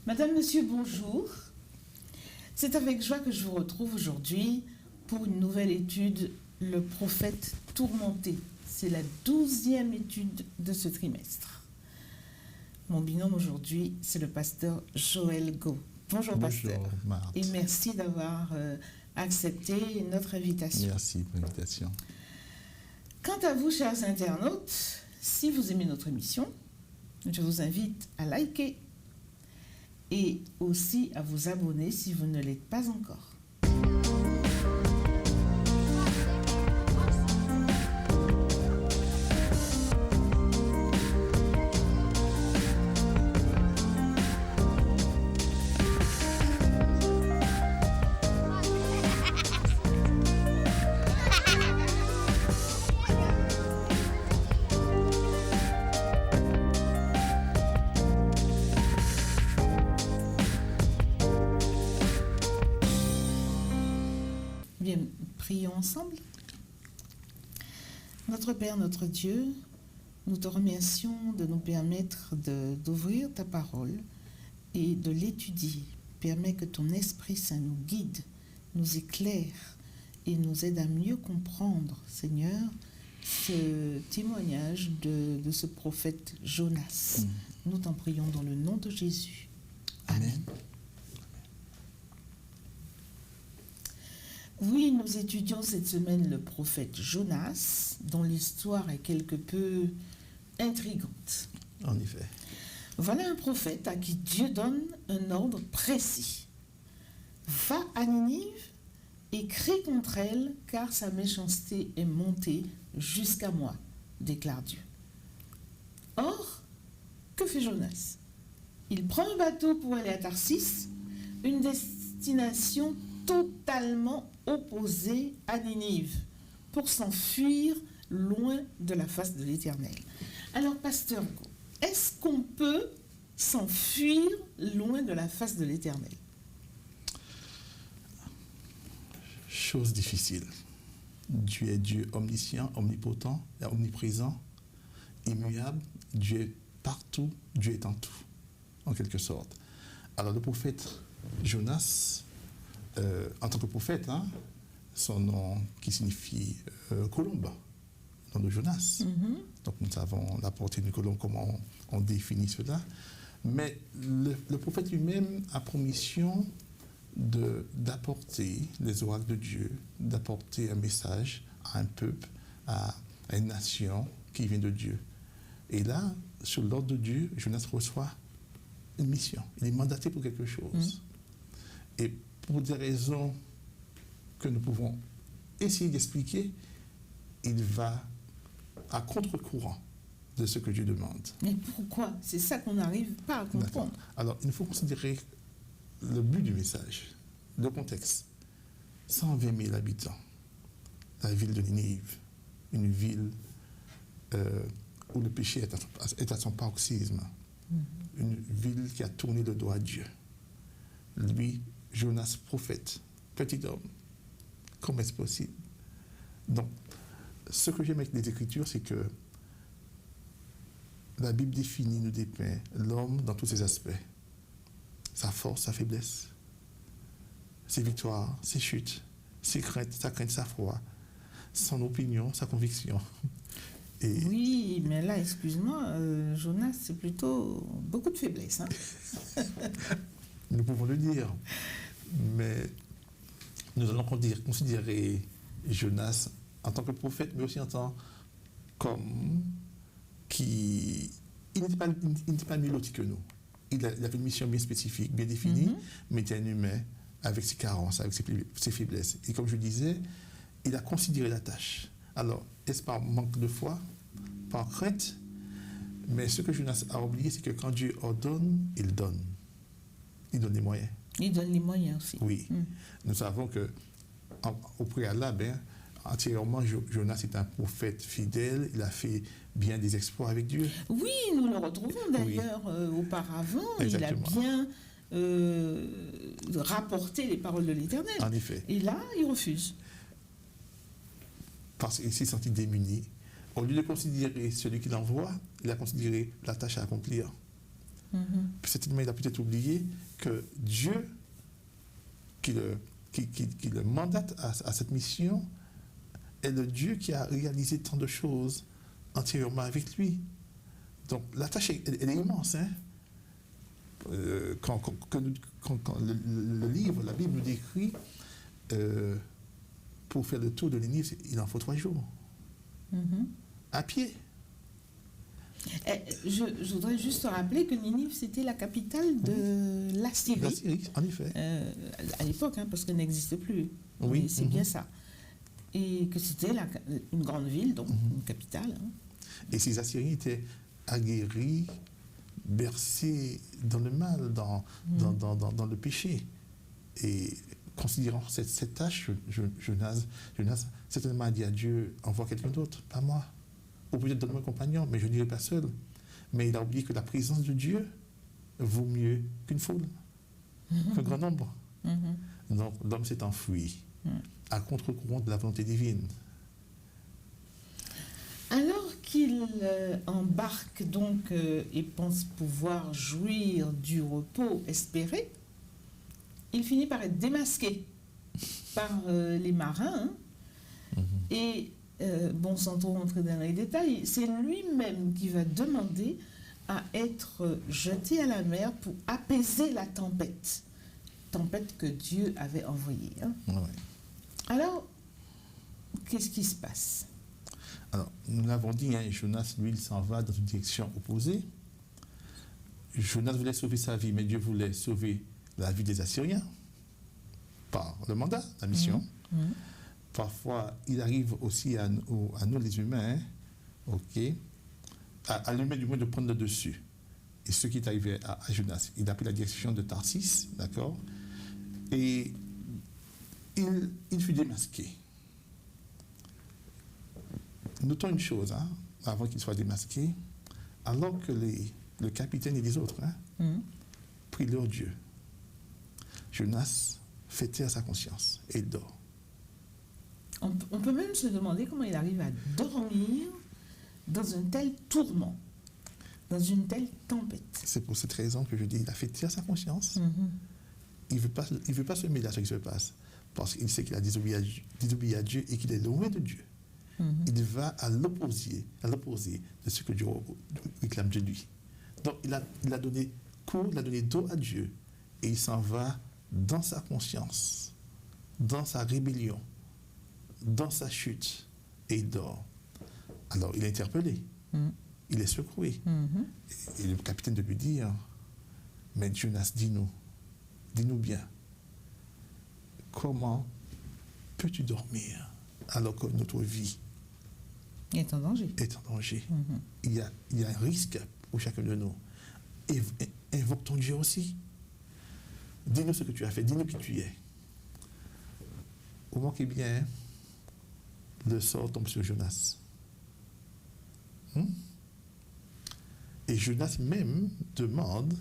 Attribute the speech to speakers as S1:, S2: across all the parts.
S1: Madame, Monsieur, bonjour. C'est avec joie que je vous retrouve aujourd'hui pour une nouvelle étude, le prophète tourmenté. C'est la 12e étude de ce trimestre. Mon binôme aujourd'hui, c'est le pasteur Joël Go. Bonjour, pasteur.
S2: Marthe.
S1: Et merci d'avoir accepté notre invitation.
S2: Merci pour l'invitation.
S1: Quant à vous, chers internautes, si vous aimez notre émission, je vous invite à liker et aussi à vous abonner si vous ne l'êtes pas encore. Bien, prions ensemble. Notre Père, notre Dieu, nous te remercions de nous permettre d'ouvrir ta parole et de l'étudier. Permets que ton Esprit Saint nous guide, nous éclaire et nous aide à mieux comprendre, Seigneur, ce témoignage de ce prophète Jonas. Nous t'en prions dans le nom de Jésus.
S2: Amen.
S1: Oui, nous étudions cette semaine le prophète Jonas, dont l'histoire est quelque peu intrigante.
S2: En effet.
S1: Voilà un prophète à qui Dieu donne un ordre précis. Va à Ninive et crie contre elle, car sa méchanceté est montée jusqu'à moi, déclare Dieu. Or, que fait Jonas? Il prend un bateau pour aller à Tarsis, une destination totalement opposée à Ninive, pour s'enfuir loin de la face de l'Éternel. Alors, pasteur Go, est-ce qu'on peut s'enfuir loin de la face de l'Éternel?
S2: Chose difficile. Dieu est Dieu omniscient, omnipotent, omniprésent, immuable. Dieu est partout, Dieu est en tout, en quelque sorte. Alors le prophète Jonas, en tant que prophète, son nom qui signifie colombe, nom de Jonas. Donc nous savons la portée d'une colombe, comment on définit cela. Mais le prophète lui-même a pour mission d'apporter les oracles de Dieu, d'apporter un message à un peuple, à une nation qui vient de Dieu. Et là, sur l'ordre de Dieu, Jonas reçoit une mission. Il est mandaté pour quelque chose. Et pour des raisons que nous pouvons essayer d'expliquer, il va à contre-courant de ce que Dieu demande.
S1: Mais pourquoi? C'est ça qu'on n'arrive pas à comprendre.
S2: Alors, il faut considérer le but du message, le contexte. 120 000 habitants, la ville de Ninive, une ville où le péché est à son paroxysme, une ville qui a tourné le dos à Dieu. Lui, Jonas, prophète, petit homme, comment est-ce possible? Donc, ce que j'aime avec les Écritures, c'est que la Bible définit, nous dépeint l'homme dans tous ses aspects. Sa force, sa faiblesse, ses victoires, ses chutes, ses craintes, sa foi, son opinion, sa conviction. Et
S1: oui, mais là, excuse-moi, Jonas, c'est plutôt beaucoup de faiblesse.
S2: nous pouvons le dire, mais nous allons considérer Jonas en tant que prophète, mais aussi en tant qu'homme qui... Il n'était pas mélodique que nous. Il avait une mission bien spécifique, bien définie, mais il était un humain avec ses carences, avec ses faiblesses. Et comme je disais, il a considéré la tâche. Alors, est-ce par manque de foi, par crainte? Mais ce que Jonas a oublié, c'est que quand Dieu ordonne, il donne. Il donne les moyens.
S1: Il donne les moyens aussi.
S2: Oui. Nous savons que au préalable, antérieurement, Jonas est un prophète fidèle. Il a fait bien des exploits avec Dieu.
S1: Oui, nous le retrouvons d'ailleurs auparavant.
S2: Exactement.
S1: Il a bien rapporté les paroles de l'Éternel.
S2: En effet.
S1: Et là, il refuse.
S2: Parce qu'il s'est senti démuni. Au lieu de considérer celui qui l'envoie, il a considéré la tâche à accomplir. Certainement, il a peut-être oublié que Dieu, qui le mandate à cette mission, est le Dieu qui a réalisé tant de choses antérieurement avec lui. Donc, la tâche, elle est immense. Hein? Quand le livre, la Bible nous décrit, pour faire le tour de Ninive, il en faut 3 jours. À pied.
S1: Je voudrais juste rappeler que Ninive, c'était la capitale de l'Assyrie.
S2: L'Assyrie, en effet.
S1: À l'époque, hein, parce qu'elle n'existe plus.
S2: Oui.
S1: Mais c'est bien ça. Et que c'était une grande ville, donc une capitale. Hein.
S2: Et ces Assyriens étaient aguerris, bercés dans le mal, dans le péché. Et considérant cette tâche, Jonas certainement a dit à Dieu, envoie quelqu'un d'autre, pas moi. Ou peut-être donne-moi un compagnon, mais je n'irai pas seul. Mais il a oublié que la présence de Dieu vaut mieux qu'une foule, qu'un grand nombre. Donc l'homme s'est enfui à contre-courant de la volonté divine.
S1: Alors qu'il embarque donc et pense pouvoir jouir du repos espéré, il finit par être démasqué par les marins. Et bon, sans trop rentrer dans les détails, c'est lui-même qui va demander à être jeté à la mer pour apaiser la tempête que Dieu avait envoyée. Hein.
S2: Ouais.
S1: Alors, qu'est-ce qui se passe?
S2: Alors, nous l'avons dit, hein, Jonas, lui, il s'en va dans une direction opposée. Jonas voulait sauver sa vie, mais Dieu voulait sauver la vie des Assyriens par le mandat, la mission. Parfois, il arrive aussi à nous, les humains, à l'humain du moins de prendre le dessus. Et ce qui est arrivé à Jonas, il a pris la direction de Tarsis, d'accord? Et il fut démasqué. Notons une chose, hein, avant qu'il soit démasqué, alors que le capitaine et les autres prient leur Dieu, Jonas fait taire sa conscience et il dort.
S1: On peut même se demander comment il arrive à dormir dans un tel tourment, dans une telle tempête.
S2: C'est pour cette raison que je dis, il a fait taire sa conscience. Il ne veut pas se mêler à ce qui se passe, parce qu'il sait qu'il a désobéi à Dieu et qu'il est loin de Dieu. Il va à l'opposé de ce que Dieu réclame de lui. Donc il a donné cours, il a donné dos à Dieu, et il s'en va dans sa conscience, dans sa rébellion, dans sa chute, et il dort. Alors il est interpellé, il est secoué. Et le capitaine de lui dire, mais Jonas, dis-nous bien, comment peux-tu dormir alors que notre vie
S1: est en danger?
S2: Il y a un risque pour chacun de nous. Et invoque ton Dieu aussi. Dis-nous ce que tu as fait, dis-nous qui tu es. Au manquez bien, le sort tombe sur Jonas. Et Jonas même demande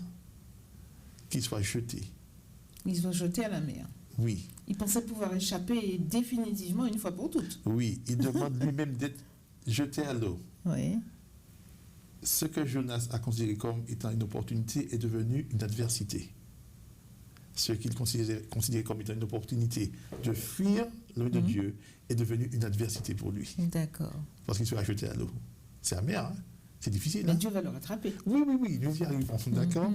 S2: qu'il soit jeté.
S1: Il soit jeté à la mer.
S2: Oui.
S1: Il pensait pouvoir échapper définitivement une fois pour toutes.
S2: Oui, il demande lui-même d'être jeté à l'eau.
S1: Oui.
S2: Ce que Jonas a considéré comme étant une opportunité est devenu une adversité. Ce qu'il considérait comme étant une opportunité de fuir loin de Dieu est devenu une adversité pour lui.
S1: D'accord.
S2: Parce qu'il sera jeté à l'eau. C'est amer, hein? C'est difficile.
S1: Mais
S2: hein?
S1: Dieu va le rattraper.
S2: Oui, nous y arrivons, d'accord?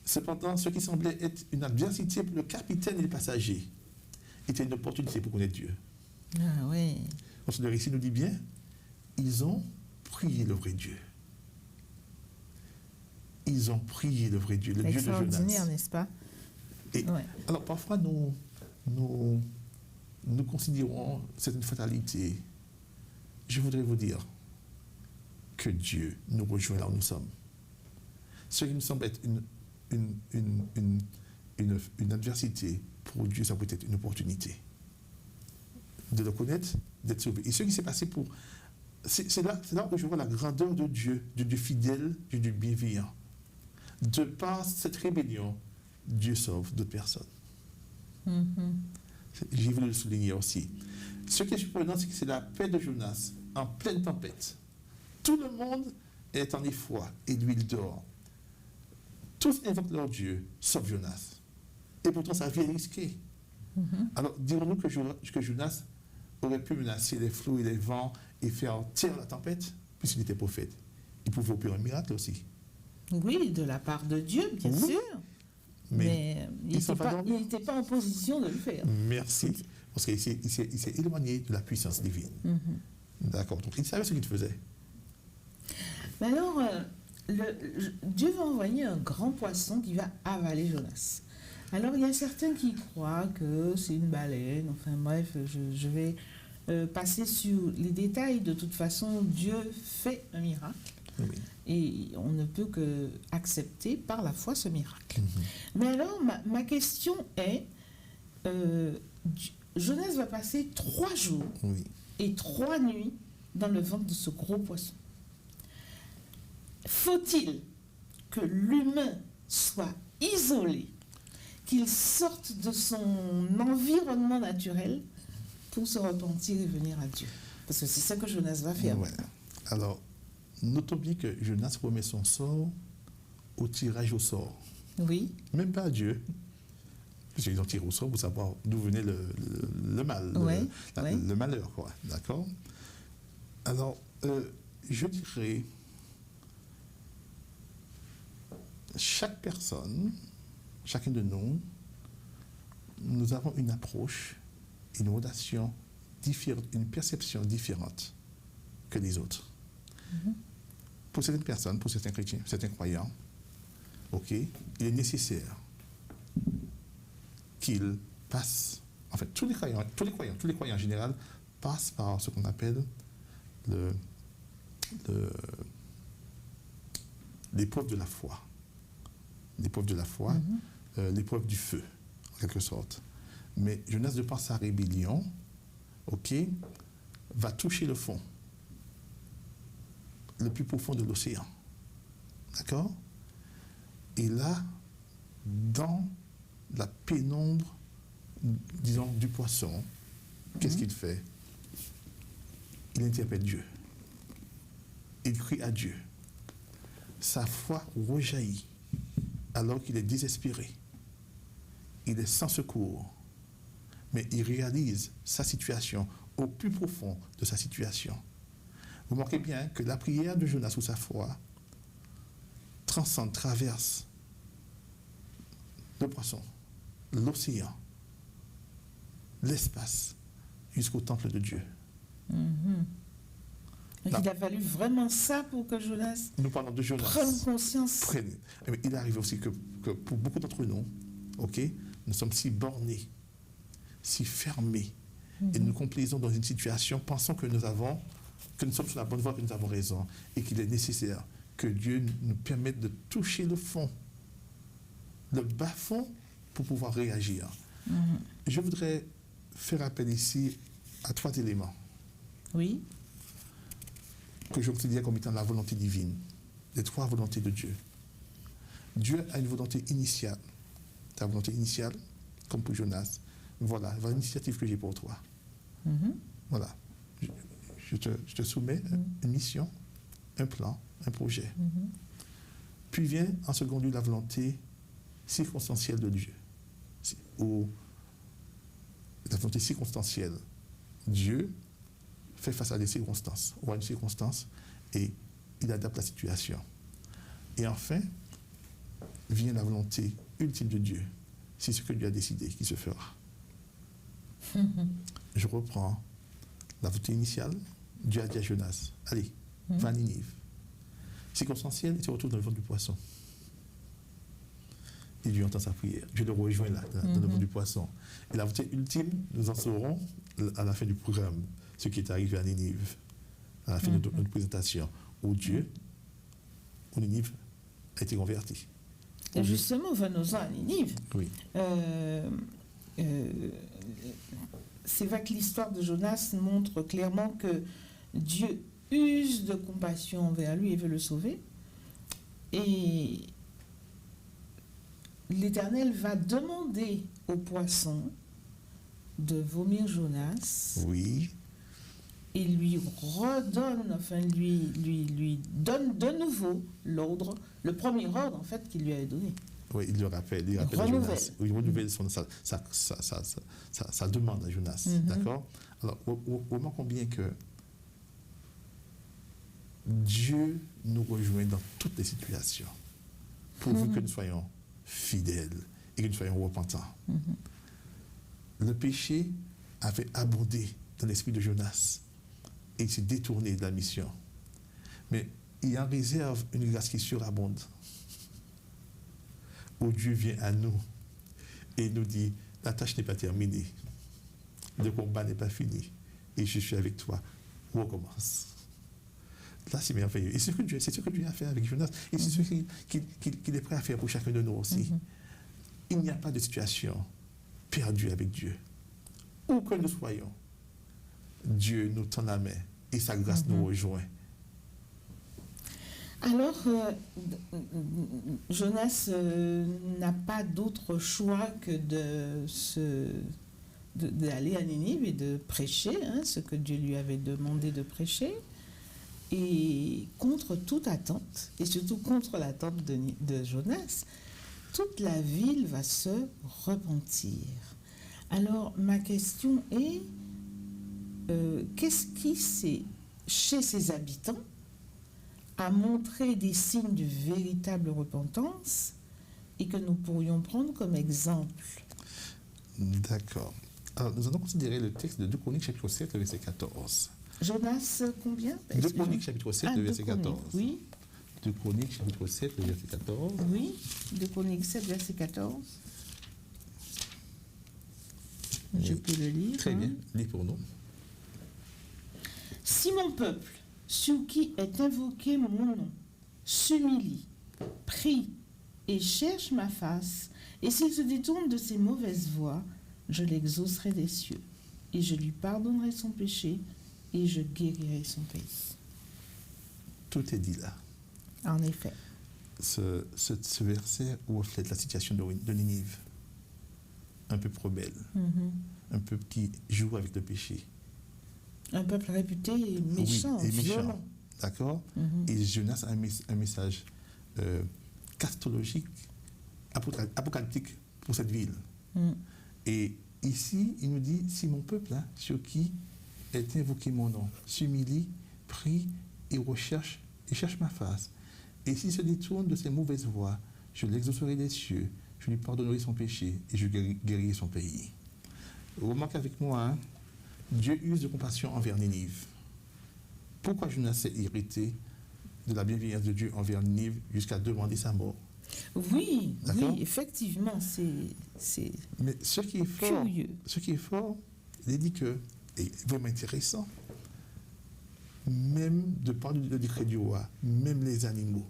S2: Cependant, ce qui semblait être une adversité pour le capitaine et les passagers était une opportunité pour connaître Dieu.
S1: Ah oui.
S2: Parce que le récit nous dit bien, ils ont prié le vrai Dieu. Ils ont prié le vrai Dieu, le Dieu de Jonas.
S1: Extraordinaire, n'est-ce pas?
S2: Et, alors parfois nous considérons cette fatalité. Je voudrais vous dire que Dieu nous rejoint là où nous sommes. Ce qui nous semble être une adversité, pour Dieu, ça peut être une opportunité de le connaître, d'être sauvé. Et ce qui s'est passé c'est là où je vois la grandeur de Dieu fidèle, de Dieu bienveillant. De par cette rébellion, Dieu sauve d'autres personnes. J'ai voulu le souligner aussi. Ce qui est surprenant, c'est que c'est la paix de Jonas en pleine tempête. Tout le monde est en effroi et lui, il dort. Tous invoquent leur Dieu, sauf Jonas. Et pourtant, sa vie est risquée. Alors, dirons-nous que Jonas aurait pu menacer les flots et les vents et faire taire la tempête, puisqu'il était prophète. Il pouvait opérer un miracle aussi.
S1: Oui, de la part de Dieu, bien
S2: Oui.
S1: sûr. Mais il
S2: ils sont pas
S1: n'était pas en position de le faire.
S2: Merci. Parce qu'il s'est éloigné de la puissance divine. D'accord. Donc, il savait ce qu'il faisait.
S1: Mais alors, Dieu va envoyer un grand poisson qui va avaler Jonas. Alors, il y a certains qui croient que c'est une baleine. Enfin, bref, je vais passer sur les détails. De toute façon, Dieu fait un miracle.
S2: Oui.
S1: Et on ne peut que accepter par la foi ce miracle. Mais alors, ma question est, Jonas va passer 3 jours
S2: Oui.
S1: et 3 nuits dans le ventre de ce gros poisson. Faut-il que l'humain soit isolé, qu'il sorte de son environnement naturel pour se repentir et venir à Dieu? Parce que c'est ça que Jonas va faire.
S2: Ouais. Alors, notons bien que Jonas remet son sort au tirage au sort.
S1: Oui.
S2: Même pas à Dieu. Parce qu'ils ont tiré au sort pour savoir d'où venait le mal,
S1: Ouais,
S2: le malheur, quoi. D'accord? Alors, je dirais, chaque personne, chacun de nous, nous avons une approche, une relation différente, une perception différente que les autres. Pour certaines personnes, pour certains chrétiens, certains croyants, ok, il est nécessaire qu'ils passent, en fait, tous les croyants en général passent par ce qu'on appelle l'épreuve de la foi. L'épreuve de la foi, l'épreuve du feu, en quelque sorte. Mais Jonas, de par sa rébellion, ok, va toucher le fond, le plus profond de l'océan. D'accord? Et là, dans la pénombre, disons, du poisson, qu'est-ce qu'il fait? Il interpelle Dieu. Il crie à Dieu. Sa foi rejaillit alors qu'il est désespéré. Il est sans secours. Mais il réalise sa situation au plus profond de sa situation. Vous remarquez bien que la prière de Jonas ou sa foi transcende, traverse le poisson, l'océan, l'espace, jusqu'au temple de Dieu.
S1: Donc il a fallu vraiment ça pour que Jonas
S2: Nous parlons de Jonas.
S1: prenne conscience.
S2: Mais il arrive aussi que pour beaucoup d'entre nous, ok, nous sommes si bornés, si fermés, et nous complaisons dans une situation, pensant que nous sommes sur la bonne voie, que nous avons raison, et qu'il est nécessaire que Dieu nous permette de toucher le fond, le bas-fond, pour pouvoir réagir. Je voudrais faire appel ici à 3 éléments.
S1: Oui.
S2: Que je considère comme étant la volonté divine, les 3 volontés de Dieu. Dieu a une volonté initiale. Ta volonté initiale, comme pour Jonas, voilà l'initiative que j'ai pour toi. Voilà. Je te soumets une mission, un plan, un projet. Puis vient en second lieu la volonté circonstancielle de Dieu. Ou la volonté circonstancielle. Dieu fait face à des circonstances, ou à une circonstance, et il adapte la situation. Et enfin, vient la volonté ultime de Dieu. C'est ce que Dieu a décidé qui se fera. Je reprends la volonté initiale. Dieu a dit à Jonas, allez, va à Ninive. Circonstanciel, il se retrouve dans le ventre du poisson. Et Dieu entend sa prière. Je le rejoins là, dans le ventre du poisson. Et la volonté ultime, nous en saurons à la fin du programme, ce qui est arrivé à Ninive, à la fin de notre présentation, où Ninive a été converti.
S1: Et justement, venons-en à Ninive.
S2: Oui.
S1: C'est vrai que l'histoire de Jonas montre clairement que Dieu use de compassion envers lui et veut le sauver. Et l'Éternel va demander au poisson de vomir Jonas.
S2: Oui.
S1: et lui redonne, enfin lui donne de nouveau l'ordre, le premier ordre en fait qu'il lui avait donné.
S2: Oui, il rappelle à Jonas. Il renouvelle sa demande à Jonas. D'accord? Alors, remarquons bien que Dieu nous rejoint dans toutes les situations, pourvu que nous soyons fidèles et que nous soyons repentants. Le péché avait abondé dans l'esprit de Jonas et il s'est détourné de la mission. Mais il en réserve une grâce qui surabonde, où Dieu vient à nous et nous dit, la tâche n'est pas terminée, le combat n'est pas fini, et je suis avec toi, on recommence. Là, c'est merveilleux. Et c'est ce que Dieu a fait avec Jonas, et c'est ce qu'il est prêt à faire pour chacun de nous aussi. Il n'y a pas de situation perdue avec Dieu. Où que nous soyons, Dieu nous tend la main, et sa grâce nous rejoint.
S1: Alors, Jonas n'a pas d'autre choix que d'aller à Ninive et de prêcher, ce que Dieu lui avait demandé de prêcher. Et contre toute attente, et surtout contre l'attente de Jonas, toute la ville va se repentir. Alors, ma question est, qu'est-ce qui, chez ses habitants, a montré des signes de véritable repentance et que nous pourrions prendre comme exemple?
S2: D'accord. Alors, nous allons considérer le texte de 2 Chroniques, chapitre 7, verset 14.
S1: Jonas, combien?
S2: 2 Chroniques, chapitre 7, verset 14.
S1: Oui.
S2: 2 Chroniques, chapitre 7, verset 14.
S1: Oui, 2 Chroniques 7, verset 14. Je peux le lire.
S2: Très bien, lis pour nous.
S1: Si mon peuple, sur qui est invoqué mon nom, s'humilie, prie et cherche ma face, et s'il se détourne de ses mauvaises voies, je l'exaucerai des cieux, et je lui pardonnerai son péché, et je guérirai son pays.
S2: Tout est dit là.
S1: En effet.
S2: Ce verset reflète la situation de Ninive. Un peuple rebelle, un peuple qui joue avec le péché.
S1: Un peuple réputé méchant,
S2: oui, et
S1: violent.
S2: méchant. D'accord? Et Jonas a un message scatologique, apocalyptique pour cette ville. Et ici, il nous dit, si mon peuple, sur qui est invoqué mon nom, s'humilie, prie et cherche ma face. Et s'il se détourne de ses mauvaises voies, je l'exaucerai des cieux, je lui pardonnerai son péché et je guérirai son pays. Remarquez avec moi, Dieu use de compassion envers Ninive. Pourquoi Jonas s'est irrité de la bienveillance de Dieu envers Ninive jusqu'à demander sa mort?
S1: Oui, effectivement, c'est
S2: Mais ce qui est fort, il dit que, et vraiment intéressant, même de par le décret du roi, même les animaux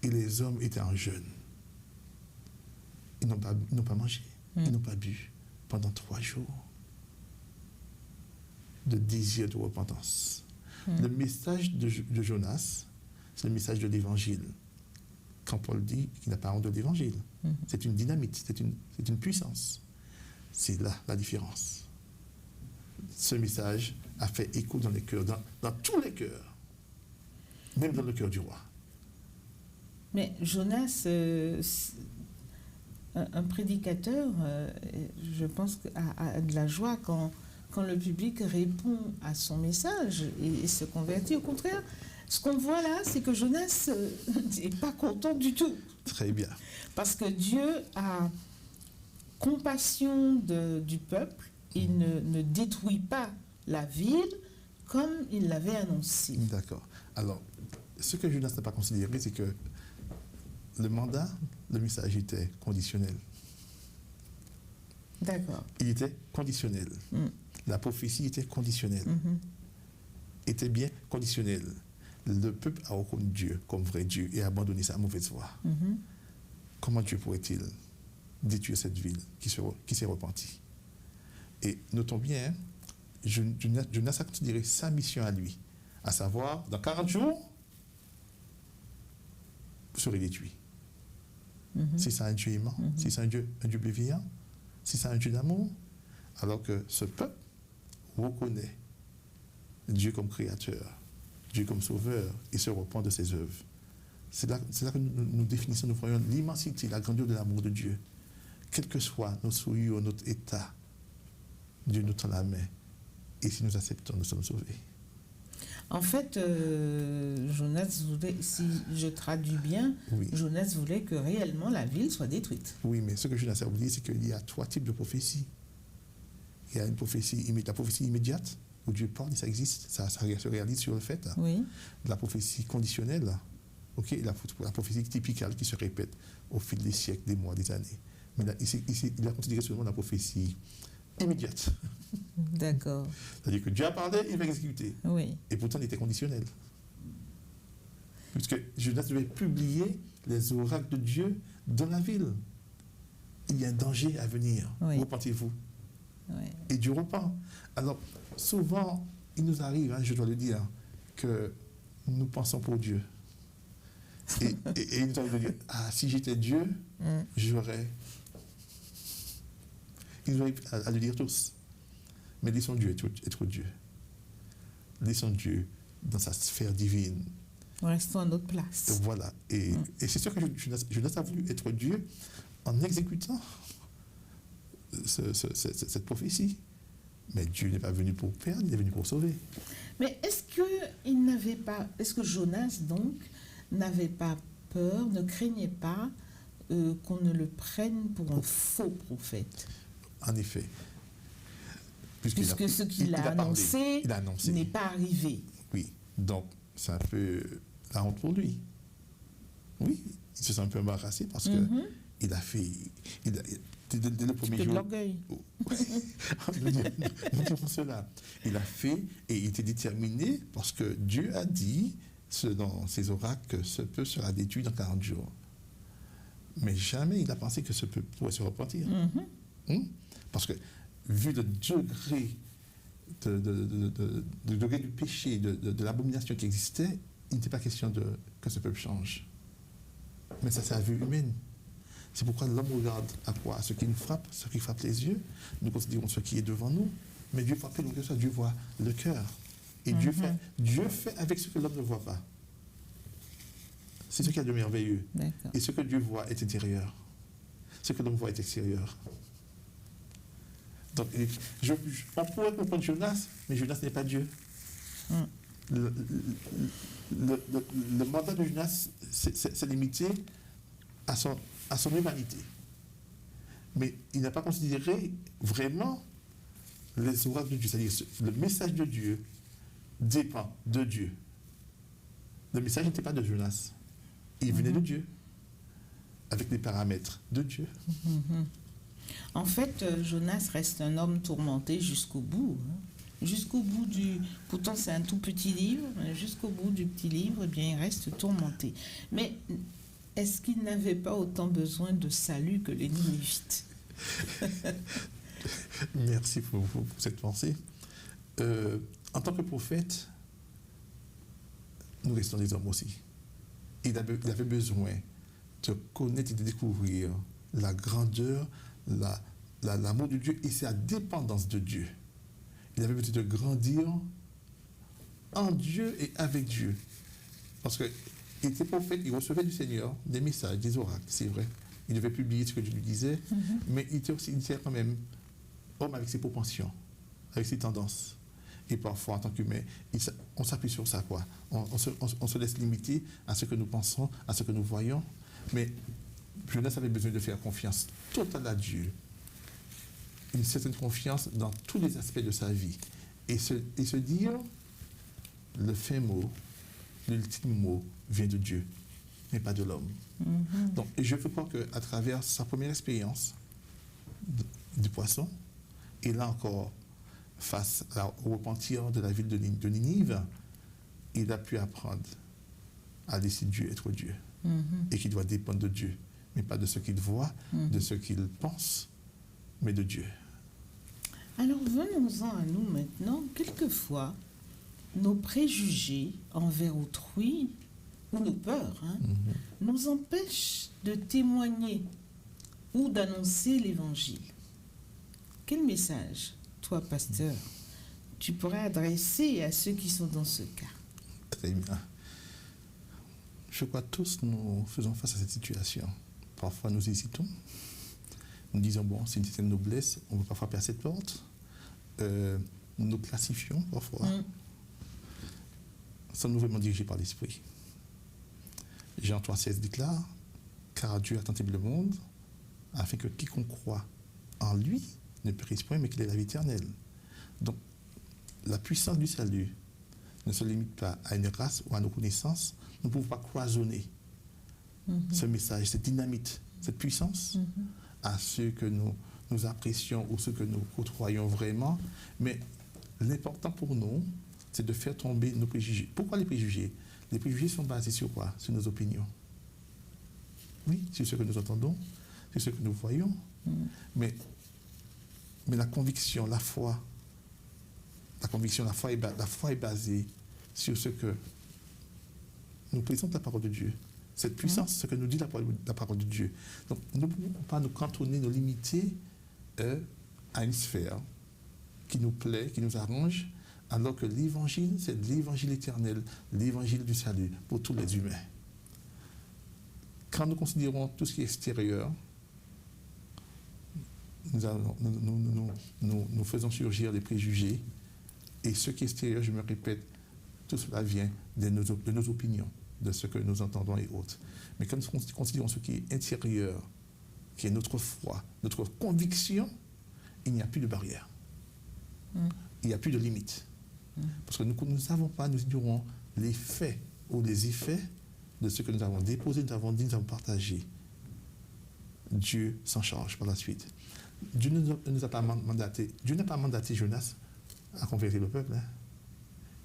S2: et les hommes étaient en jeûne. Ils n'ont pas mangé, ils n'ont pas bu pendant 3 jours de désir de repentance. Le message de Jonas, c'est le message de l'évangile. Quand Paul dit qu'il n'a pas honte de l'évangile, c'est une dynamite, c'est une puissance. C'est là la différence. Ce message a fait écho dans les cœurs, dans tous les cœurs, même dans le cœur du roi.
S1: Mais Jonas, un prédicateur, je pense, a de la joie quand le public répond à son message et se convertit. Au contraire, ce qu'on voit là, c'est que Jonas n'est pas content du tout.
S2: Très bien.
S1: Parce que Dieu a compassion du peuple. Il ne détruit pas la ville comme il l'avait annoncé.
S2: D'accord. Alors, ce que Jonas n'a pas considéré, c'est que le mandat, le message était conditionnel.
S1: D'accord.
S2: Il était conditionnel. La prophétie était conditionnelle. Était bien conditionnelle. Le peuple a reconnu Dieu comme vrai Dieu et a abandonné sa mauvaise voie. Comment Dieu pourrait-il détruire cette ville qui s'est repentie? Et notons bien, Jonas a considéré sa mission à lui, à savoir, dans 40 jours, vous serez détruits. C'est ça un Dieu aimant, c'est ça un Dieu bienveillant, c'est ça un Dieu d'amour, alors que ce peuple reconnaît Dieu comme créateur, Dieu comme sauveur, et se repent de ses œuvres. C'est là que nous définissons, nous voyons l'immensité, la grandeur de l'amour de Dieu. Quel que soit notre souillure, notre état, Dieu nous tend la main. Et si nous acceptons, nous sommes sauvés.
S1: En fait, Jonas voulait, si je traduis bien,
S2: Oui.
S1: Jonas voulait que réellement la ville soit détruite.
S2: Oui, mais ce que Jonas a oublié, c'est qu'il y a 3 types de prophéties. Il y a une prophétie, la prophétie immédiate, où Dieu parle, ça existe, ça se réalise sur le fait.
S1: Oui.
S2: La prophétie conditionnelle, okay, la prophétie typicale qui se répète au fil des siècles, des mois, des années. Mais là, ici, il a considéré seulement la prophétie immédiate.
S1: D'accord.
S2: C'est-à-dire que Dieu a parlé, il va exécuter.
S1: Oui.
S2: Et pourtant, il était conditionnel. Puisque Jonas devait publier les oracles de Dieu dans la ville. Il y a un danger à venir.
S1: Oui.
S2: Repentez-vous.
S1: Oui.
S2: Et Dieu repent. Alors, souvent, il nous arrive, je dois le dire, que nous pensons pour Dieu. Et il nous arrive de dire, ah, si j'étais Dieu, j'aurais... Il nous arrive à le dire tous. Mais laissons Dieu être Dieu. Laissons Dieu dans sa sphère divine.
S1: Restons à notre place.
S2: Voilà. Et c'est sûr que Jonas a voulu être Dieu en exécutant cette prophétie. Mais Dieu n'est pas venu pour perdre, il est venu pour sauver.
S1: Mais est-ce que Jonas, donc, n'avait pas peur, ne craignait pas qu'on ne le prenne pour un faux prophète?
S2: En effet.
S1: Puisque ce qu'il a annoncé n'est pas arrivé.
S2: Oui, donc c'est un peu la honte pour lui. Oui, il se sent un peu embarrassé parce que il a fait... Dès le premier jour...
S1: de l'orgueil.
S2: Nous dirons cela. Il a fait et il était déterminé parce que Dieu a dit dans ses oracles que ce peuple sera détruit dans 40 jours. Mais jamais il a pensé que ce peuple pourrait se repentir. Parce que vu le degré, le degré du péché, de l'abomination qui existait, il n'était pas question que ce peuple change. Mais ça, c'est la vue humaine. C'est pourquoi l'homme regarde à quoi? À ce qui nous frappe, ce qui frappe les yeux. Nous considérons ce qui est devant nous. Mais Dieu voit plus loin que ça. Dieu voit le cœur. Et Dieu fait avec ce que l'homme ne voit pas. C'est ce qu'il y a de merveilleux.
S1: D'accord.
S2: Et ce que Dieu voit est intérieur. Ce que l'homme voit est extérieur. Donc, on pourrait comprendre Jonas, mais Jonas n'est pas Dieu. Le mandat de Jonas s'est limité à son humanité. Mais il n'a pas considéré vraiment les oracles de Dieu. C'est-à-dire le message de Dieu dépend de Dieu. Le message n'était pas de Jonas. Il venait de Dieu, avec les paramètres de Dieu.
S1: En fait, Jonas reste un homme tourmenté jusqu'au bout. Jusqu'au bout du... Pourtant, c'est un tout petit livre. Jusqu'au bout du petit livre, eh bien, il reste tourmenté. Mais est-ce qu'il n'avait pas autant besoin de salut que les Ninivites?
S2: Merci pour cette pensée. En tant que prophète, nous restons des hommes aussi. Il avait besoin de connaître et de découvrir la grandeur, l'amour de Dieu et sa dépendance de Dieu. Il avait besoin de grandir en Dieu et avec Dieu. Parce qu'il était prophète, il recevait du Seigneur des messages, des oracles, c'est vrai. Il devait publier ce que Dieu lui disait, mais il était quand même homme avec ses propensions, avec ses tendances. Et parfois, en tant qu'humain, on s'appuie sur ça, quoi. On se laisse limiter à ce que nous pensons, à ce que nous voyons. Mais Jonas avait besoin de faire confiance totale à Dieu. Une certaine confiance dans tous les aspects de sa vie. Et se dire, le fin mot, l'ultime mot vient de Dieu, mais pas de l'homme. Donc, et je veux croire qu'à travers sa première expérience du poisson, et là encore, face au repentir de la ville de Ninive, il a pu apprendre à laisser Dieu être Dieu. Et qu'il doit dépendre de Dieu, mais pas de ce qu'il voit, de ce qu'il pense, mais de Dieu.
S1: Alors venons-en à nous maintenant. Quelquefois, nos préjugés envers autrui, ou nos peurs, nous empêchent de témoigner ou d'annoncer l'Évangile. Quel message, toi, pasteur, tu pourrais adresser à ceux qui sont dans ce cas?
S2: Très bien. Je crois que tous nous faisons face à cette situation. Parfois nous hésitons. Nous disons, bon, c'est une certaine noblesse, on ne veut pas frapper à cette porte. Nous classifions parfois. Sommes-nous vraiment dirigés par l'Esprit? Jean 3,16 déclare, car Dieu a tant aimé le monde, afin que quiconque croit en lui ne périsse point, mais qu'il ait la vie éternelle. Donc, la puissance du salut ne se limite pas à une race ou à nos connaissances. Nous ne pouvons pas cloisonner ce message, cette dynamite, cette puissance à ceux que nous apprécions ou ceux que nous côtoyons vraiment. Mais l'important pour nous, c'est de faire tomber nos préjugés. Pourquoi les préjugés? Les préjugés sont basés sur quoi? Sur nos opinions. Oui, sur ce que nous entendons, sur ce que nous voyons. Mais la conviction, la foi est basée sur ce que nous présente la parole de Dieu. Cette puissance, ce que nous dit la parole de Dieu. Donc, nous ne pouvons pas nous cantonner, nous limiter à une sphère qui nous plaît, qui nous arrange, alors que l'évangile, c'est l'évangile éternel, l'évangile du salut pour tous les humains. Quand nous considérons tout ce qui est extérieur, nous faisons surgir les préjugés, et ce qui est extérieur, je me répète, tout cela vient de nos opinions, de ce que nous entendons et autres. Mais quand nous considérons ce qui est intérieur, qui est notre foi, notre conviction, il n'y a plus de barrière. Il n'y a plus de limite. Parce que nous ne savons pas, nous ignorons les faits ou les effets de ce que nous avons déposé, nous avons dit, nous avons partagé. Dieu s'en charge par la suite. Dieu ne nous a pas mandaté, Dieu n'a pas mandaté Jonas à convertir le peuple.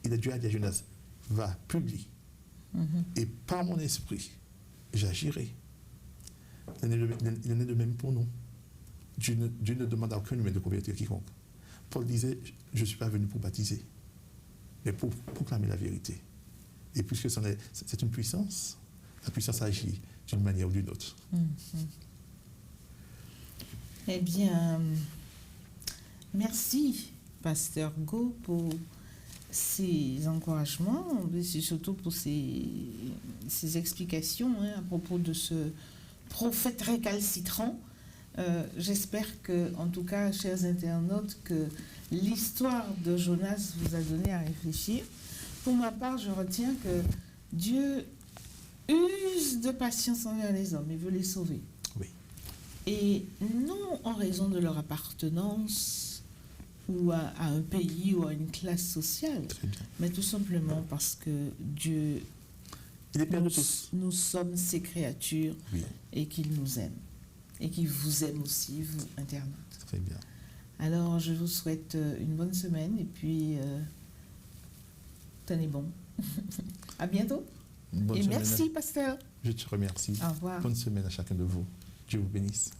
S2: Dieu a dit à Jonas, va, publie. Et par mon esprit, j'agirai. Il en est de même pour nous. Dieu ne demande à aucun humain de convertir quiconque. Paul disait, je ne suis pas venu pour baptiser, mais pour proclamer la vérité. Et puisque c'est une puissance, la puissance agit d'une manière ou d'une autre.
S1: Eh bien, merci, Pasteur Go, pour ces encouragements, mais surtout pour ces explications à propos de ce prophète récalcitrant. J'espère que, en tout cas, chers internautes, que l'histoire de Jonas vous a donné à réfléchir. Pour ma part, je retiens que Dieu use de patience envers les hommes et veut les sauver.
S2: Oui.
S1: Et non en raison de leur appartenance ou à un pays ou à une classe sociale, mais tout simplement parce que Dieu,
S2: il est Père de tous.
S1: Nous sommes ses créatures,
S2: oui,
S1: et qu'il nous aime. Et qu'il vous aime aussi, vous, internautes.
S2: Très bien.
S1: Alors, je vous souhaite une bonne semaine et puis tenez bon. À bientôt. Et merci, Pasteur.
S2: Je te remercie.
S1: Au revoir.
S2: Bonne semaine à chacun de vous. Dieu vous bénisse.